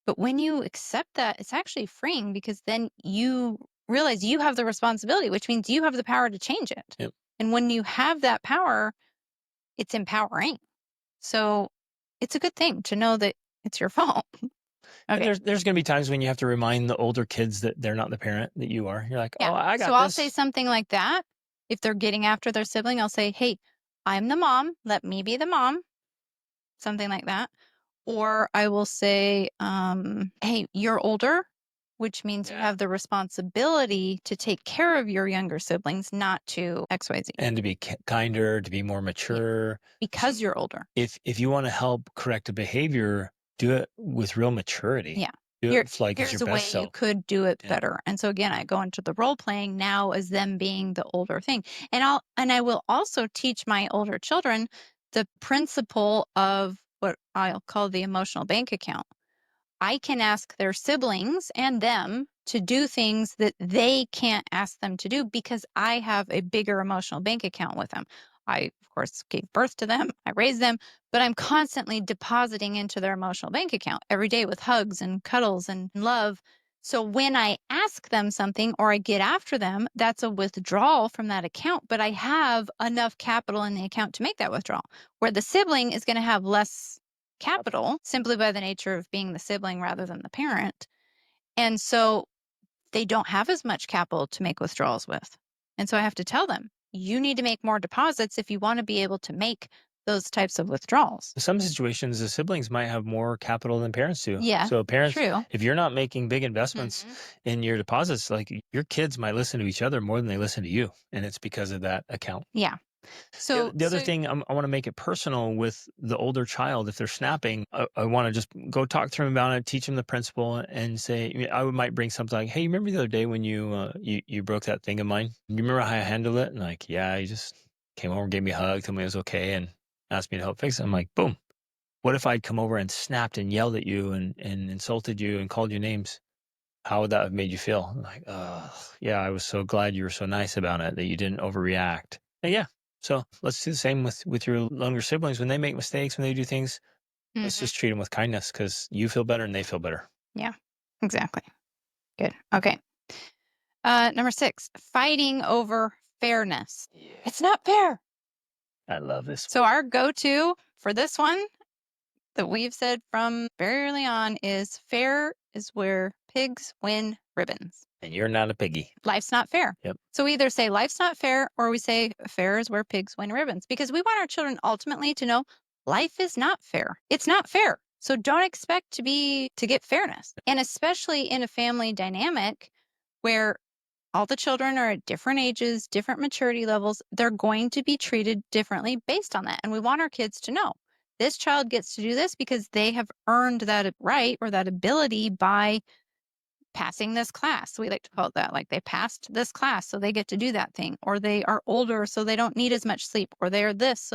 But when you accept that, it's actually freeing because then you realize you have the responsibility, which means you have the power to change it. Yep. And when you have that power, it's empowering. So it's a good thing to know that it's your fault. Okay. And there's going to be times when you have to remind the older kids that they're not the parent that you are. You're like, oh, I got this. So I'll say something like that. If they're getting after their sibling, I'll say, hey, I'm the mom. Let me be the mom. Something like that. Or I will say, hey, you're older, which means you have the responsibility to take care of your younger siblings, not to XYZ. And to be kinder, to be more mature. Because you're older. If you want to help correct a behavior, do it with real maturity. Yeah. Do it like here's your a way best self. You could do it better. And so again, I go into the role playing now as them being the older thing. And I will also teach my older children the principle of what I'll call the emotional bank account. I can ask their siblings and them to do things that they can't ask them to do because I have a bigger emotional bank account with them. I, of course, gave birth to them, I raised them, but I'm constantly depositing into their emotional bank account every day with hugs and cuddles and love. So when I ask them something or I get after them, that's a withdrawal from that account, but I have enough capital in the account to make that withdrawal. Where the sibling is going to have less capital simply by the nature of being the sibling rather than the parent. And so they don't have as much capital to make withdrawals with. And so I have to tell them, you need to make more deposits if you want to be able to make those types of withdrawals. In some situations, the siblings might have more capital than parents do. Yeah, So parents, true. if you're not making big investments Mhm. in your deposits, like your kids might listen to each other more than they listen to you, and it's because of that account. Yeah. The other thing, I want to make it personal with the older child. If they're snapping, I want to just go talk to them about it, teach them the principle, and say, might bring something like, "Hey, you remember the other day when you broke that thing of mine? You remember how I handled it?" And like, yeah, you just came over, gave me a hug, told me it was okay, and asked me to help fix it. I'm like, boom. What if I'd come over and snapped and yelled at you and insulted you and called you names? How would that have made you feel? I'm like, oh, yeah, I was so glad you were so nice about it that you didn't overreact. And yeah, so let's do the same with your younger siblings. When they make mistakes, when they do things, let's Mhm. just treat them with kindness because you feel better and they feel better. Yeah, exactly. Good. Okay. Number 6, fighting over fairness. Yeah, It's not fair. I love this. So our go-to for this one that we've said from very early on is fair is where pigs win ribbons. And you're not a piggy. Life's not fair. Yep. So we either say life's not fair or we say fair is where pigs win ribbons because we want our children ultimately to know life is not fair. It's not fair. So don't expect to get fairness. And especially in a family dynamic where all the children are at different ages, different maturity levels, they're going to be treated differently based on that. And we want our kids to know this child gets to do this because they have earned that right or that ability by passing this class. We like to call it that. Like they passed this class, so they get to do that thing, or they are older, so they don't need as much sleep, or they are this.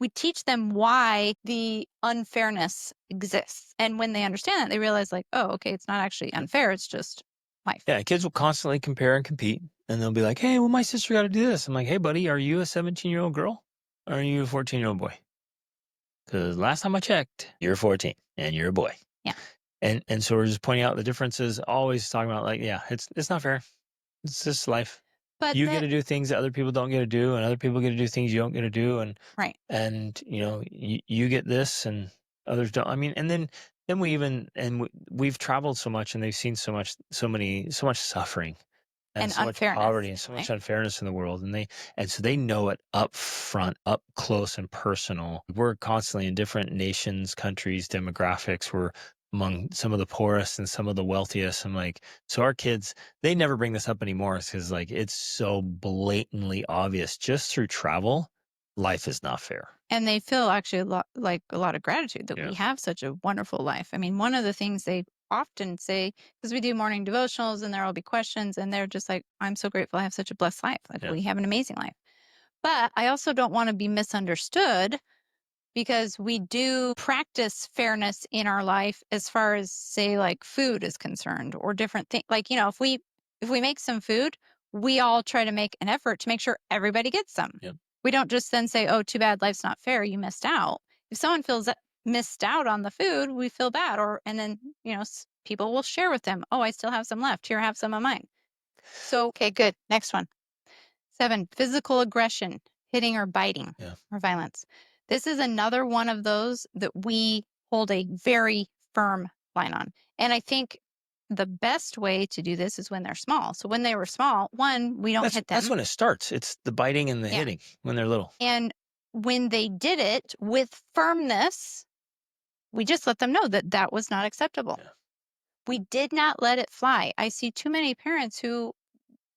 We teach them why the unfairness exists. And when they understand that, they realize, like, oh, okay, it's not actually unfair. It's just life. Yeah, kids will constantly compare and compete, and they'll be like, "Hey, well, my sister got to do this." I'm like, "Hey, buddy, are you a 17-year-old girl or are you a 14-year-old boy? Because last time I checked, you're 14 and you're a boy." Yeah. And so we're just pointing out the differences, always talking about like, yeah, it's not fair. It's just life. But You get that, to do things that other people don't get to do, and other people get to do things you don't get to do, right. and you get this and others don't. I mean, and then we've traveled so much and they've seen so much suffering and And so much unfairness. poverty and so much Right. unfairness in the world, and so they know it up front, up close and personal. We're constantly in different nations, countries, demographics. We're among some of the poorest and some of the wealthiest. I'm like, so our kids, they never bring this up anymore because like it's so blatantly obvious just through travel, life is not fair. And they feel actually a lot of gratitude that Yeah. we have such a wonderful life. I mean, one of the things they often say, because we do morning devotionals and there will be questions, and they're just like, I'm so grateful I have such a blessed life. Like, Yeah. we have an amazing life. But I also don't want to be misunderstood because we do practice fairness in our life as far as, say, like food is concerned or different things. Like, if we make some food, we all try to make an effort to make sure everybody gets some. Yep. We don't just then say, oh, too bad, life's not fair, you missed out. If someone feels missed out on the food, we feel bad. And then, people will share with them, oh, I still have some left. Here, have some of mine. So, okay, good. Next one. 7, physical aggression, hitting or biting, Yeah. or violence. This is another one of those that we hold a very firm line on. And I think the best way to do this is when they're small. So when they were small, one, we don't hit That's them. when it starts. It's the biting and the Yeah. hitting when they're little. And when they did it with firmness, we just let them know that that was not acceptable. Yeah. We did not let it fly. I see too many parents who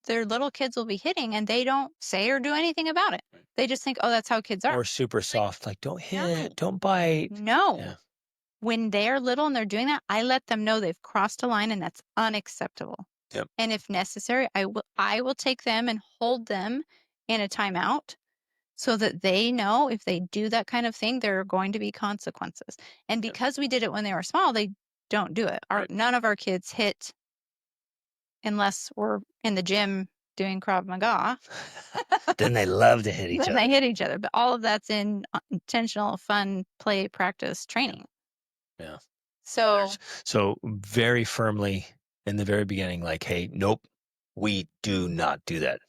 their little kids will be hitting and they don't say or do anything about it. Right. They just think, oh, that's how kids are. Or super soft, like don't No. hit, don't bite. No. Yeah. When they're little and they're doing that, I let them know they've crossed a line and that's unacceptable. Yep. And if necessary, I will take them and hold them in a timeout so that they know if they do that kind of thing, there are going to be consequences. And because we did it when they were small, they don't do it. Right. None of our kids hit unless we're in the gym doing Krav Maga, Then they love to hit each then other. they hit each other. But all of that's in intentional, fun, play, practice, training. Yeah. So So very firmly in the very beginning, like, hey, nope, we do not do that.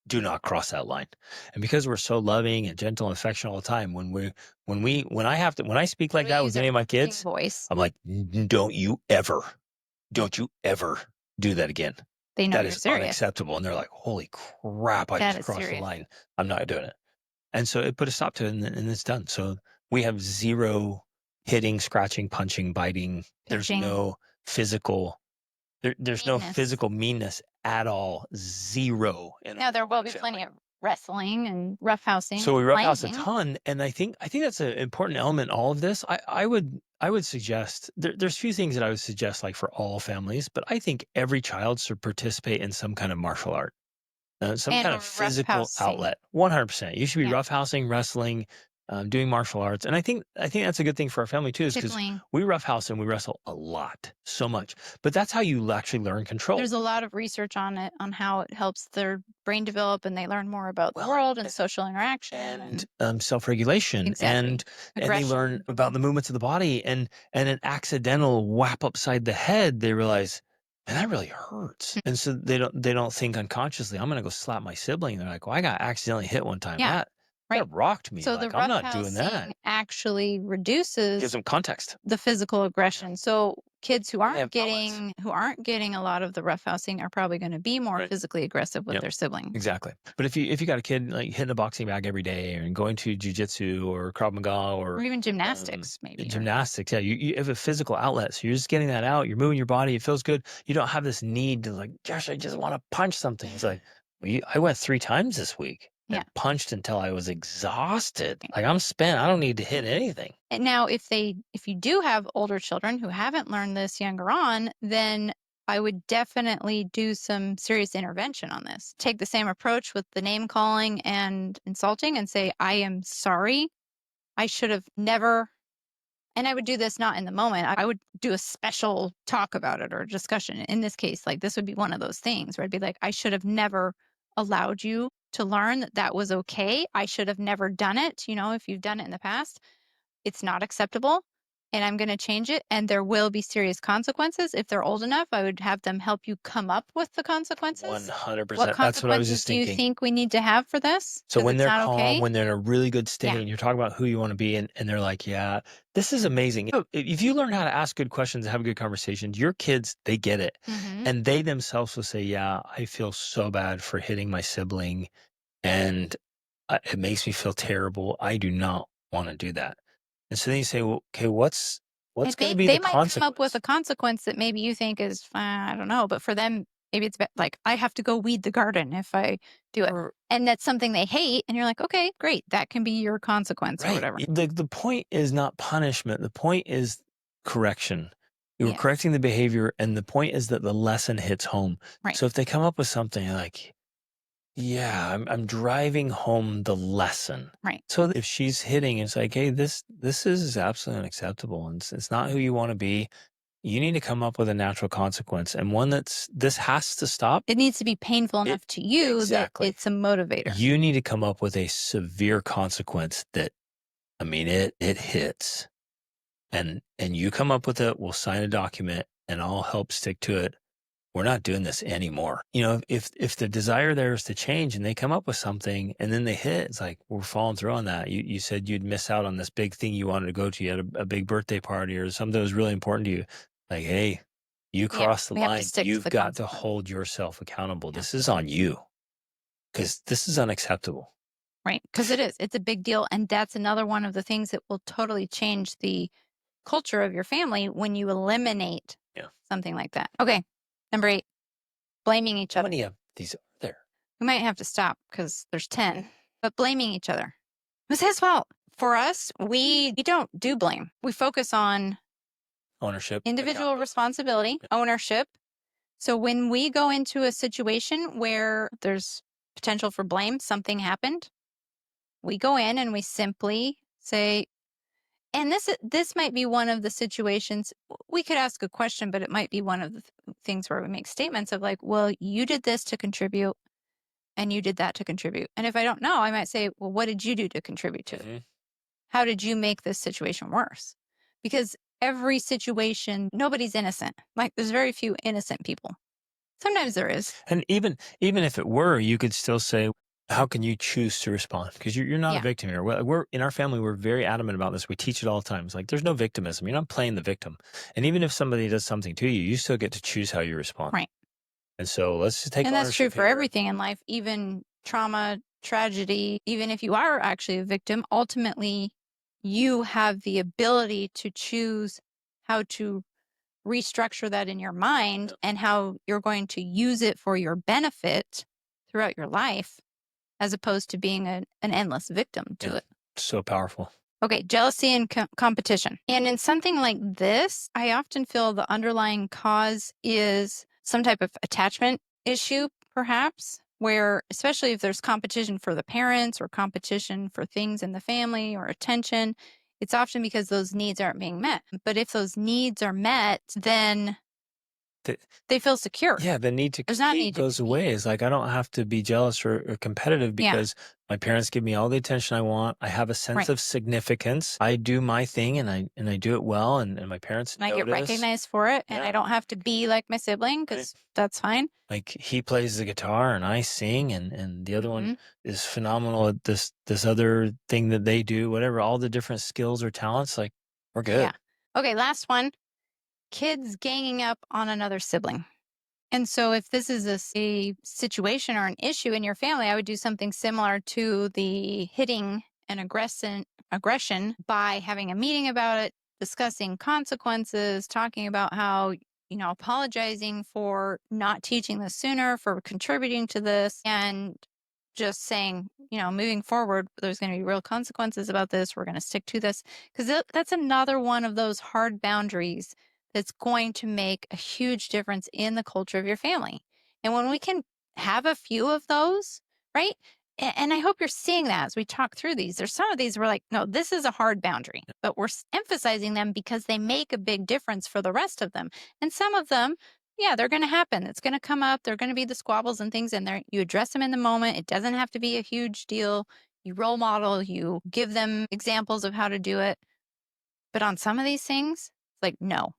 Do not cross that line. And because we're so loving and gentle and affectionate all the time, when I speak when like we that use with a any of my coaching kids, voice, I'm like, don't you ever do that again. they know That you're is serious. unacceptable. And they're like, holy crap, I That just is crossed the serious. line. I'm not doing it. And so it put a stop to it, and it's done. So we have zero hitting, scratching, punching, biting. There's Pitching, no physical there's no meanness. physical meanness at all. Zero in Now, our there will be family. plenty of wrestling and roughhousing So and we roughhouse a playing. ton, and I think that's an important element in all of this. I would suggest there's a few things that I would suggest, like for all families, but I think every child should participate in some kind of martial art, some And kind or of physical roughhousing. outlet. 100%. You should be Yeah. roughhousing, wrestling, doing martial arts, and I think that's a good thing for our family too, is because Sibling. we roughhouse and we wrestle a lot, so much. But that's how you actually learn control. There's a lot of research on it, on how it helps their brain develop and they learn more about the Well, world and social interaction and and self-regulation, exactly. and they learn Aggression. about the movements of the body, and an accidental whap upside the head, they realize, man, that really hurts. And so they don't think unconsciously, I'm gonna go slap my sibling. They're like, well, I got accidentally hit one time. Yeah. Right. That rocked me. So the Like, I'm not doing roughhousing that. actually Gives reduces them context. the physical aggression. So kids who They have outlets. aren't getting a lot of the roughhousing are probably going to be more Right. physically aggressive with Yep. their siblings. Exactly. But if you got a kid like hitting a boxing bag every day and going to jujitsu or Krav Maga Or or even gymnastics, maybe. gymnastics, yeah, you have a physical outlet, so you're just getting that out. You're moving your body. It feels good. You don't have this need to, like, Josh, I just want to punch something. It's like, well, I went 3 times this week and Yeah. punched until I was exhausted. Like, I'm spent. I don't need to hit anything. And now if you do have older children who haven't learned this younger on, then I would definitely do some serious intervention on this. Take the same approach with the name calling and insulting and say, I am sorry. I should have never. And I would do this not in the moment. I would do a special talk about it or discussion. In this case, like this would be one of those things where I'd be like, I should have never allowed you to learn that that was okay. I should have never done it. If you've done it in the past, it's not acceptable and I'm going to change it. And there will be serious consequences. If they're old enough, I would have them help you come up with the consequences. 100%. What That's what I was consequences just do you thinking. think we need to have for this? So 'Cause when it's they're not calm, okay. when they're in a really good state, Yeah. and you're talking about who you want to be, and they're like, yeah, this is amazing. If you learn how to ask good questions and have good conversations, your kids, they get it. Mhm. And they themselves will say, yeah, I feel so bad for hitting my sibling, and it makes me feel terrible. I do not want to do that. And so then you say, well, okay, what's And going to be they the might come up with consequence? a consequence that maybe you think is, I don't know, but for them, maybe it's like, I have to go weed the garden if I do it. Or, And that's something they hate. And you're like, okay, great. That can be your consequence or right. whatever. The point is not punishment. The point is correction. You were Yes. correcting the behavior, and the point is that the lesson hits home. Right. So if they come up with something like, yeah, I'm driving home the lesson. Right. So if she's hitting, it's like, hey, this is absolutely unacceptable, and it's not who you want to be. You need to come up with a natural consequence, and one this has to stop. It needs to be painful enough to you Exactly. that it's a motivator. You need to come up with a severe consequence that, I mean, it hits. And you come up with it, we'll sign a document, and I'll help stick to it. We're not doing this anymore. If the desire there is to change and they come up with something and then they hit, it's like, we're following through on that. You said you'd miss out on this big thing you wanted to go to. You had a big birthday party or something that was really important to you. Like, hey, you crossed the we have to line. stick to You've the got to consequence. hold yourself accountable. Yeah. This is on you, because this is unacceptable. Right. Because it's a big deal. And that's another one of the things that will totally change the culture of your family when you eliminate something like that. Okay. Number 8, blaming each How other. many of these are there? We might have to stop because there's 10, but blaming each other. It was his fault. For us, we don't do blame. We focus on Ownership, individual responsibility, ownership. So when we go into a situation where there's potential for blame, something happened, we go in and we simply say, and this might be one of the situations we could ask a question, but it might be one of the things where we make statements of like, well, you did this to contribute. and you did that to contribute. And if I don't know, I might say, well, what did you do to contribute to it? Mm-hmm. How did you make this situation worse? Because every situation, nobody's innocent. Like there's very few innocent people. Sometimes there is. And even if it were, you could still say, how can you choose to respond? Because you're not a Yeah, victim here. We're in our family, we're very adamant about this. We teach it all the time. It's like there's no victimism. You're not playing the victim. And even if somebody does something to you, you still get to choose how you respond. right. And so let's just take And that's true ownership for here. everything in life, even trauma, tragedy. Even if you are actually a victim, ultimately you have the ability to choose how to restructure that in your mind Yep. and how you're going to use it for your benefit throughout your life, as opposed to being an endless victim to Yeah. it. So powerful. Okay, jealousy and competition. And in something like this, I often feel the underlying cause is some type of attachment issue, perhaps, where, especially if there's competition for the parents or competition for things in the family or attention, it's often because those needs aren't being met. But if those needs are met, then The, they feel secure. yeah, the need to There's not a compete need to goes compete. away. It's like I don't have to be jealous or competitive Yeah, because my parents give me all the attention I want. I have a sense right. of significance. I do my thing and I do it well and my parents And I get notice. recognized for it, and I Yeah. don't have to be like my sibling Right. because that's fine. Like he plays the guitar and I sing and the other one Hmm. is phenomenal at this other thing that they do, whatever, all the different skills or talents, like we're good. Yeah. Okay, last one. Kids ganging up on another sibling. And so if this is a situation or an issue in your family, I would do something similar to the hitting and aggression by having a meeting about it, discussing consequences, talking about how, apologizing for not teaching this sooner, for contributing to this, and just saying, moving forward, there's going to be real consequences about this. We're going to stick to this. Because that's another one of those hard boundaries that's going to make a huge difference in the culture of your family. And when we can have a few of those, right? And I hope you're seeing that as we talk through these. There's some of these we're like, no, this is a hard boundary, but we're emphasizing them because they make a big difference for the rest of them. And some of them, yeah, they're going to happen. It's going to come up. They're going to be the squabbles and things in there. You address them in the moment. It doesn't have to be a huge deal. You role model, you give them examples of how to do it. But on some of these things, it's like, no,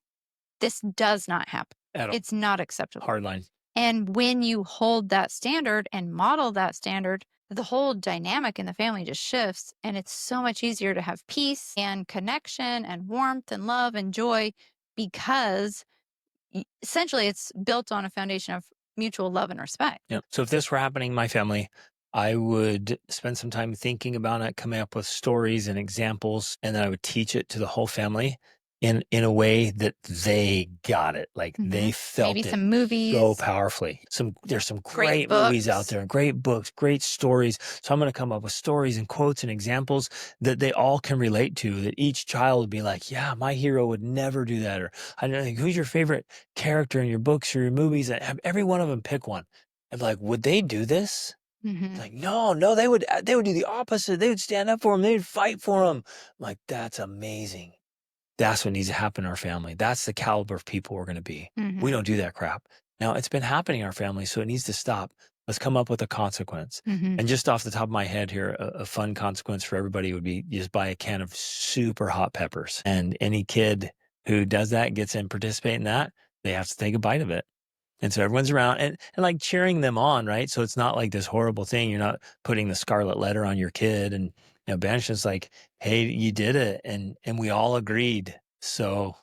this does not happen. At all. It's not acceptable. Hard line. And when you hold that standard and model that standard, the whole dynamic in the family just shifts. And it's so much easier to have peace and connection and warmth and love and joy because essentially it's built on a foundation of mutual love and respect. Yeah. So if this were happening in my family, I would spend some time thinking about it, coming up with stories and examples, and then I would teach it to the whole family in a way that they got it. Like they felt Maybe it some movies, so powerfully. There's some great movies out books. there, great books, great stories. So I'm going to come up with stories and quotes and examples that they all can relate to, that each child would be like, yeah, my hero would never do that. Or I don't know, like, who's your favorite character in your books or your movies? And have every one of them pick one. And like, would they do this? It's like, no, they would do the opposite. They would stand up for him. They would fight for him. I'm like, that's amazing. That's what needs to happen in our family. That's the caliber of people we're going to be. We don't do that crap. Now, it's been happening in our family, so it needs to stop. Let's come up with a consequence. And just off the top of my head here, a fun consequence for everybody would be just buy a can of super hot peppers. And any kid who does that, gets in, participate in that, they have to take a bite of it. And so everyone's around and like cheering them on, right? So it's not like this horrible thing. You're not putting the scarlet letter on your kid and banishment's like, hey, you did it. And we all agreed. So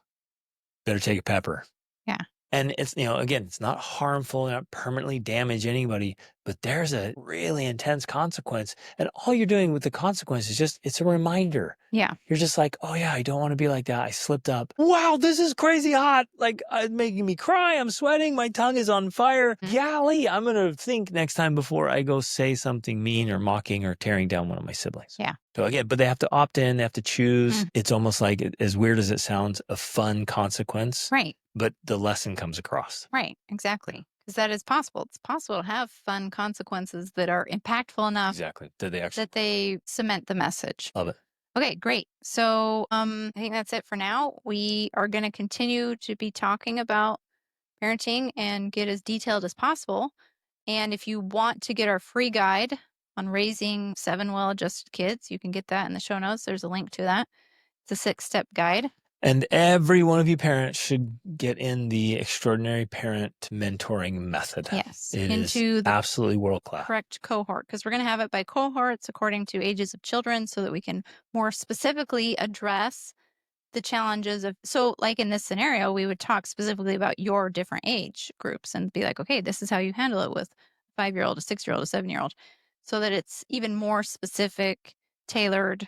better take a pepper. Yeah. And it's, again, it's not harmful, not permanently damage anybody, but there's a really intense consequence. And all you're doing with the consequence is it's a reminder. Yeah. You're just like, oh yeah, I don't want to be like that. I slipped up. Wow, this is crazy hot. Like it's making me cry. I'm sweating. My tongue is on fire. Golly, I'm going to think next time before I go say something mean or mocking or tearing down one of my siblings. Yeah. So again, but they have to opt in. They have to choose. It's almost like, as weird as it sounds, a fun consequence. Right. But the lesson comes across. Right. Exactly. Because that is possible. It's possible to have fun consequences that are impactful enough Exactly. Did they actually? that they cement the message. Love it. Okay, great. So I think that's it for now. We are going to continue to be talking about parenting and get as detailed as possible. And if you want to get our free guide on raising 7 well-adjusted kids, you can get that in the show notes. There's a link to that. It's a 6-step guide. And every one of you parents should get in the Extraordinary Parent Mentoring Method. Yes. It into is the absolutely world-class. correct cohort, because we're going to have it by cohorts according to ages of children so that we can more specifically address the challenges of, so like in this scenario, we would talk specifically about your different age groups and be like, okay, this is how you handle it with a 5-year-old, a 6-year-old, a 7-year-old, so that it's even more specific, tailored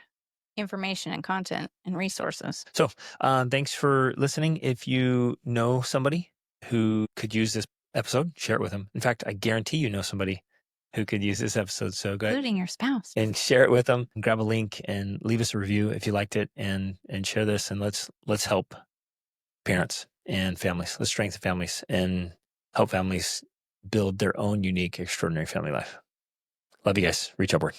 information and content and resources. So thanks for listening. If you know somebody who could use this episode, share it with them. In fact, I guarantee you know somebody who could use this episode. So go ahead Including your spouse. and share it with them. Grab a link and leave us a review if you liked it, and share this, and let's help parents and families. Let's strengthen families and help families build their own unique, extraordinary family life. Love you guys. Reach upward.